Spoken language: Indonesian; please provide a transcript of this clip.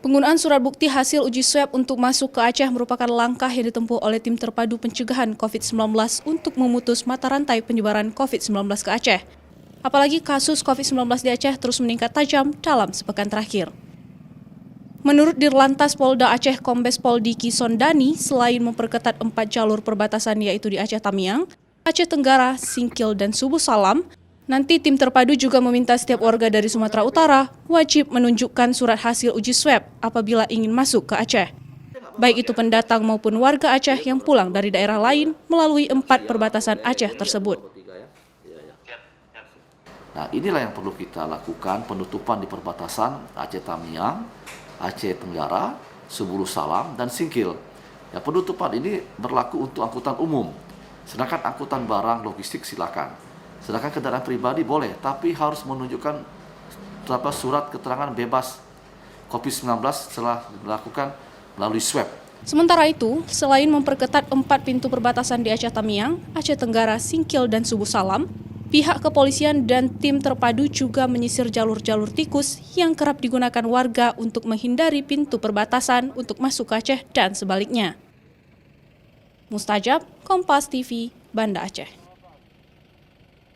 Penggunaan surat bukti hasil uji swab untuk masuk ke Aceh merupakan langkah yang ditempuh oleh Tim Terpadu Pencegahan COVID-19 untuk memutus mata rantai penyebaran COVID-19 ke Aceh. Apalagi kasus COVID-19 di Aceh terus meningkat tajam dalam sepekan terakhir. Menurut Dirlantas Polda Aceh Kombes Pol Diki Sondani, selain memperketat 4 jalur perbatasan yaitu di Aceh Tamiang, Aceh Tenggara, Singkil, dan Subuh Salam, nanti tim terpadu juga meminta setiap warga dari Sumatera Utara wajib menunjukkan surat hasil uji swab apabila ingin masuk ke Aceh. Baik itu pendatang maupun warga Aceh yang pulang dari daerah lain melalui 4 perbatasan Aceh tersebut. Nah, inilah yang perlu kita lakukan, penutupan di perbatasan Aceh Tamiang, Aceh Tenggara, Subuh Salam, dan Singkil. Ya, penutupan ini berlaku untuk angkutan umum, sedangkan angkutan barang logistik silakan. Sedangkan kendaraan pribadi boleh, tapi harus menunjukkan surat keterangan bebas COVID-19 setelah dilakukan melalui swab. Sementara itu, selain memperketat 4 pintu perbatasan di Aceh Tamiang, Aceh Tenggara, Singkil, dan Subuh Salam, pihak kepolisian dan tim terpadu juga menyisir jalur-jalur tikus yang kerap digunakan warga untuk menghindari pintu perbatasan untuk masuk ke Aceh dan sebaliknya. Mustajab, Kompas TV, Banda Aceh.